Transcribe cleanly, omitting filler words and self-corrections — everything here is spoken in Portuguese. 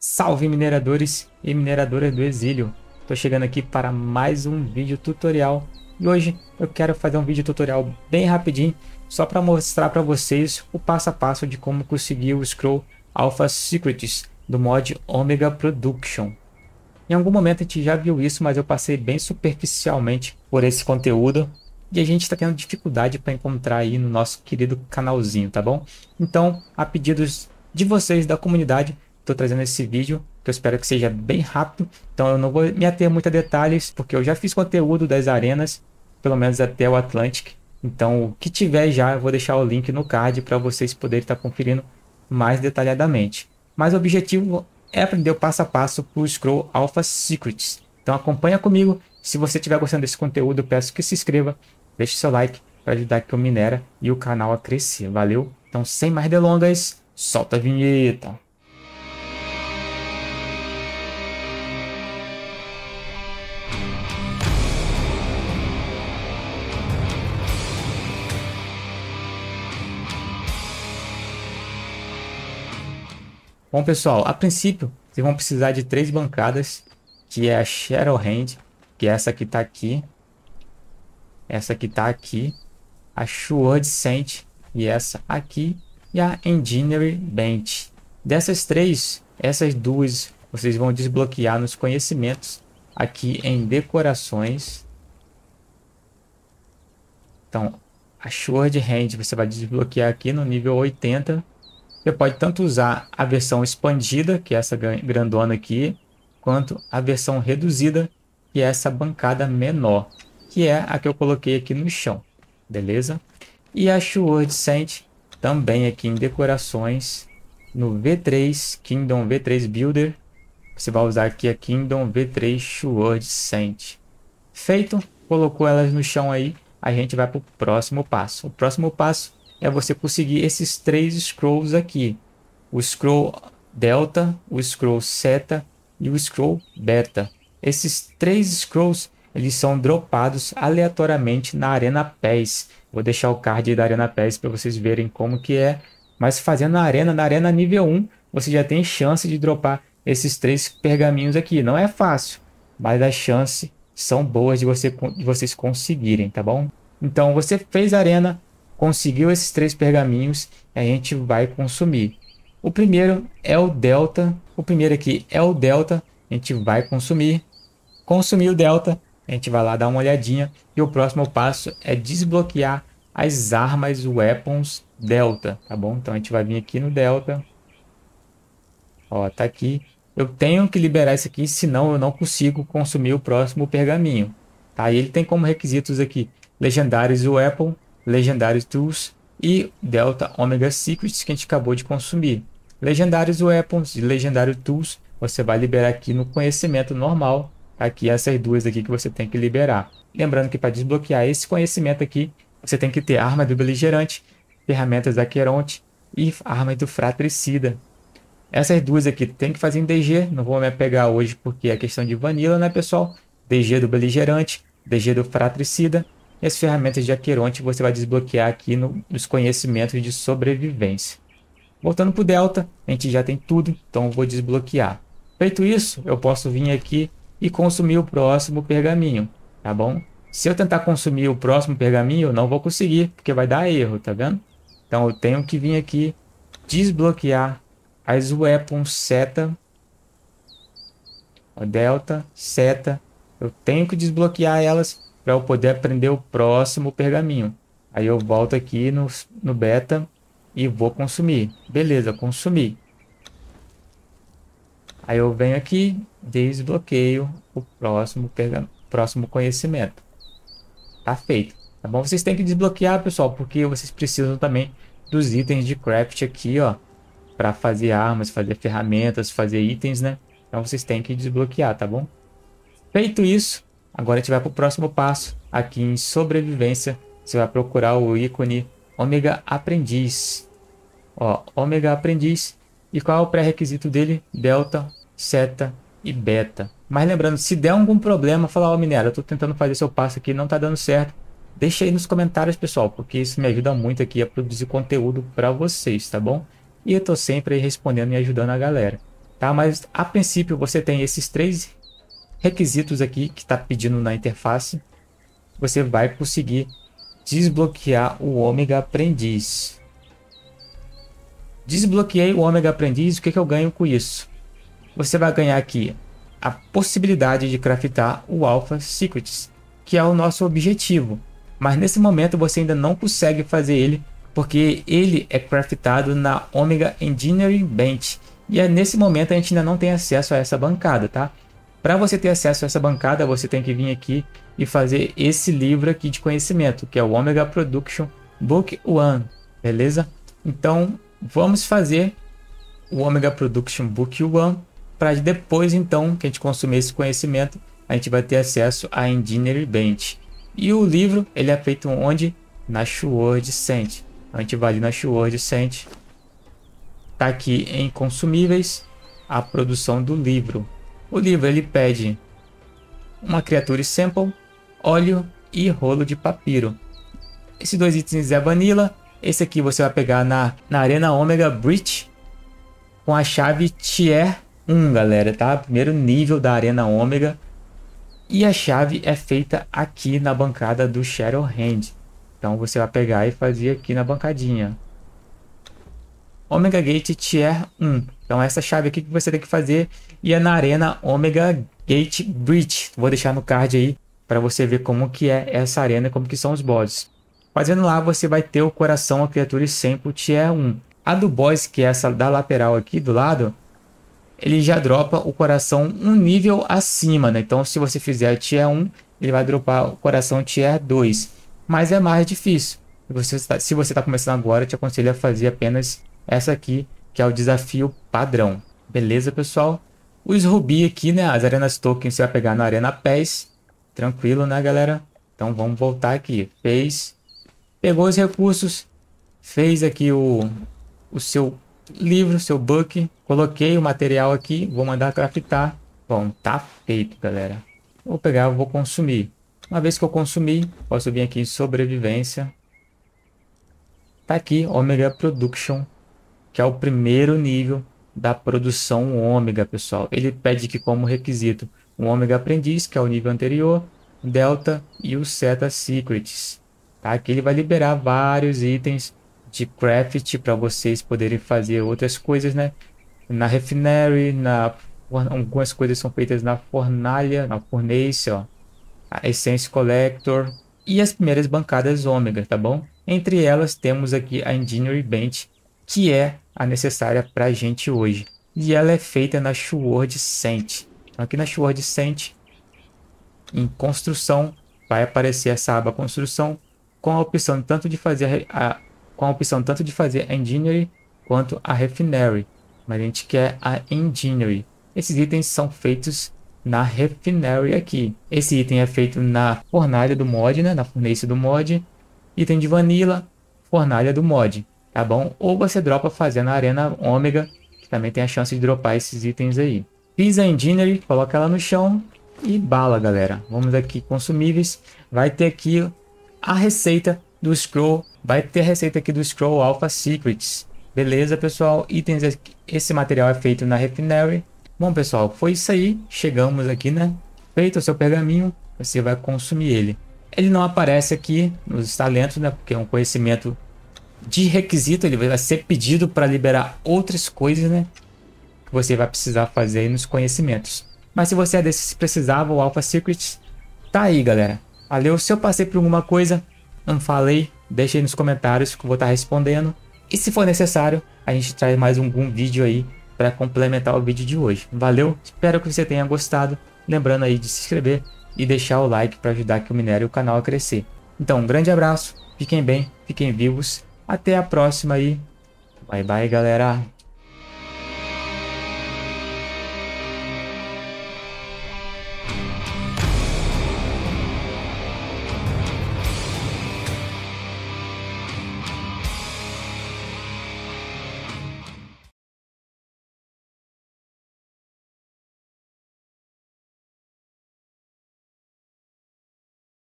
Salve mineradores e mineradoras do exílio! Estou chegando aqui para mais um vídeo tutorial e hoje eu quero fazer um vídeo tutorial bem rapidinho só para mostrar para vocês o passo a passo de como conseguir o Scroll Alpha Secrets do mod Omega Production. Em algum momento a gente já viu isso, mas eu passei bem superficialmente por esse conteúdo e a gente está tendo dificuldade para encontrar aí no nosso querido canalzinho, tá bom? Então, a pedidos de vocês da comunidade, estou trazendo esse vídeo, que eu espero que seja bem rápido. Então eu não vou me ater muito a detalhes, porque eu já fiz conteúdo das arenas, pelo menos até o Atlantic. Então o que tiver já, eu vou deixar o link no card para vocês poderem estar conferindo mais detalhadamente. Mas o objetivo é aprender o passo a passo para o Scroll Alpha Secrets. Então acompanha comigo. Se você estiver gostando desse conteúdo, eu peço que se inscreva, deixe seu like para ajudar aqui o Minera e o canal a crescer. Valeu? Então sem mais delongas, solta a vinheta. Bom pessoal, a princípio vocês vão precisar de 3 bancadas, que é a Shadow Hand, que é essa que está aqui, essa que está aqui, a Sword Scent e essa aqui, e a Engineering Bench. Dessas 3, essas 2 vocês vão desbloquear nos conhecimentos, aqui em decorações. Então, a Sword Hand você vai desbloquear aqui no nível 80. Você pode tanto usar a versão expandida, que é essa grandona aqui, quanto a versão reduzida, que é essa bancada menor, que é a que eu coloquei aqui no chão, beleza? E a Sword Scent também aqui em decorações, no V3, Kingdom V3 Builder, você vai usar aqui a Kingdom V3 Sword Scent. Feito, colocou elas no chão aí, a gente vai para o próximo passo. O próximo passo é você conseguir esses 3 scrolls aqui, o scroll delta, o scroll seta e o scroll beta. Esses 3 scrolls eles são dropados aleatoriamente na Arena Pass. Vou deixar o card da Arena Pass para vocês verem como que é, mas fazendo na arena nível 1, você já tem chance de dropar esses 3 pergaminhos aqui. Não é fácil, mas as chances são boas de vocês conseguirem, tá bom? Então você fez a arena, conseguiu esses 3 pergaminhos, a gente vai consumir. O primeiro é o delta, o primeiro aqui é o delta, a gente vai consumir. Consumir o delta, a gente vai lá dar uma olhadinha e o próximo passo é desbloquear as armas weapons delta, tá bom? Então a gente vai vir aqui no delta, ó, tá aqui. Eu tenho que liberar isso aqui, senão eu não consigo consumir o próximo pergaminho, tá? E ele tem como requisitos aqui legendários weapon, legendários tools e delta omega secrets que a gente acabou de consumir. Legendários weapons e legendário tools você vai liberar aqui no conhecimento normal, aqui essas 2 aqui que você tem que liberar. Lembrando que para desbloquear esse conhecimento aqui você tem que ter arma do beligerante, ferramentas da Queronte e armas do fratricida. Essas 2 aqui tem que fazer em DG, não vou me apegar hoje porque é questão de vanilla, né pessoal? DG do beligerante, DG do fratricida. E as ferramentas de Aqueronte você vai desbloquear aqui nos conhecimentos de sobrevivência. Voltando para o delta, a gente já tem tudo, então eu vou desbloquear. Feito isso, eu posso vir aqui e consumir o próximo pergaminho, tá bom? Se eu tentar consumir o próximo pergaminho, eu não vou conseguir, porque vai dar erro, tá vendo? Então eu tenho que vir aqui, desbloquear as weapons seta, o delta, seta, eu tenho que desbloquear elas para eu poder aprender o próximo pergaminho. Aí eu volto aqui no beta e vou consumir. Beleza, consumi. Aí eu venho aqui, desbloqueio o próximo conhecimento. Tá feito. Tá bom? Vocês têm que desbloquear, pessoal, porque vocês precisam também dos itens de craft aqui, ó, para fazer armas, fazer ferramentas, fazer itens, né? Então vocês têm que desbloquear, tá bom? Feito isso, agora a gente vai para o próximo passo. Aqui em sobrevivência, você vai procurar o ícone Omega Aprendiz. Ó, Omega Aprendiz. E qual é o pré-requisito dele? Delta, seta e beta. Mas lembrando, se der algum problema, fala, ó, Minera, eu estou tentando fazer seu passo aqui, não está dando certo. Deixa aí nos comentários, pessoal, porque isso me ajuda muito aqui a produzir conteúdo para vocês, tá bom? E eu estou sempre aí respondendo e ajudando a galera. tá? Mas a princípio você tem esses 3 requisitos aqui que está pedindo na interface. Você vai conseguir desbloquear o Ômega Aprendiz. Desbloqueei o Ômega Aprendiz, o que eu ganho com isso? Você vai ganhar aqui a possibilidade de craftar o Alpha Secrets, que é o nosso objetivo. Mas nesse momento você ainda não consegue fazer ele, porque ele é craftado na Omega Engineering Bench. E nesse momento a gente ainda não tem acesso a essa bancada, tá? Para você ter acesso a essa bancada, você tem que vir aqui e fazer esse livro aqui de conhecimento, que é o Omega Production Book 1, beleza? Então, vamos fazer o Omega Production Book 1, para depois, então, que a gente consumir esse conhecimento, a gente vai ter acesso a Engineering Bench. E o livro, ele é feito onde? Na Sword Sand. A gente vai ali na Sword Sand. Tá aqui em consumíveis a produção do livro. O livro ele pede uma Creature Sample, óleo e rolo de papiro. Esses 2 itens é vanilla. Esse aqui você vai pegar na Arena Omega Breach com a chave Tier 1, galera, tá? Primeiro nível da Arena Omega. E a chave é feita aqui na bancada do Shadowhand. Então você vai pegar e fazer aqui na bancadinha. Omega Gate Tier 1. Então essa chave aqui que você tem que fazer e é na Arena Omega Gate Breach. Vou deixar no card aí para você ver como que é essa arena e como que são os bosses. Fazendo lá você vai ter o coração a Creature Sample Tier 1. A do boss, que é essa da lateral aqui do lado, ele já dropa o coração um nível acima, né? Então se você fizer Tier 1, ele vai dropar o coração Tier 2. Mas é mais difícil. Se você está começando agora, eu te aconselho a fazer apenas essa aqui, que é o desafio padrão. Beleza, pessoal? Os rubi aqui, né? As arenas token você vai pegar na Arena PES. Tranquilo, né, galera? Então vamos voltar aqui. Pegou os recursos. Fez aqui o seu livro, seu book. Coloquei o material aqui. Vou mandar craftar. Bom, tá feito, galera. Vou pegar, vou consumir. Uma vez que eu consumir, posso vir aqui em sobrevivência. Tá aqui, Omega Production, que é o primeiro nível da produção Ômega, pessoal. Ele pede que como requisito um Ômega Aprendiz, que é o nível anterior, Delta e o Zeta Secrets. Tá? Aqui ele vai liberar vários itens de craft para vocês poderem fazer outras coisas, né? Na Refinery, algumas coisas são feitas na fornalha, na Furnace, ó. A Essence Collector e as primeiras bancadas Ômega, tá bom? Entre elas temos aqui a Engineering Bench, que é a necessária para a gente hoje. E ela é feita na Sword Sand. Aqui na Sword Sand, em construção, vai aparecer essa aba construção com a opção tanto de fazer a Engineering quanto a Refinery. Mas a gente quer a Engineering. Esses itens são feitos na Refinery aqui. Esse item é feito na fornalha do mod, né? Na Furnace do mod. Item de vanilla, fornalha do mod. Tá bom? Ou você dropa fazendo a Arena Omega, que também tem a chance de dropar esses itens aí. Fiz a Engineering, coloca ela no chão e bala, galera. Vamos aqui, consumíveis. Vai ter aqui a receita do Scroll. Vai ter a receita aqui do Scroll Alpha Secrets. Beleza, pessoal? Itens, esse material é feito na Refinery. Bom, pessoal, foi isso aí. Chegamos aqui, né? Feito o seu pergaminho, você vai consumir ele. Ele não aparece aqui nos talentos, né? Porque é um conhecimento de requisito. Ele vai ser pedido para liberar outras coisas, né? Que você vai precisar fazer aí nos conhecimentos. Mas se você é desses que precisava, o Alpha Secrets tá aí, galera. Valeu. Se eu passei por alguma coisa, não falei, deixa aí nos comentários que eu vou estar respondendo. E se for necessário, a gente traz mais algum vídeo aí para complementar o vídeo de hoje. Valeu, espero que você tenha gostado. Lembrando aí de se inscrever e deixar o like para ajudar aqui o Minério e o canal a crescer. Então, um grande abraço, fiquem bem, fiquem vivos. Até a próxima aí. Bye bye, galera.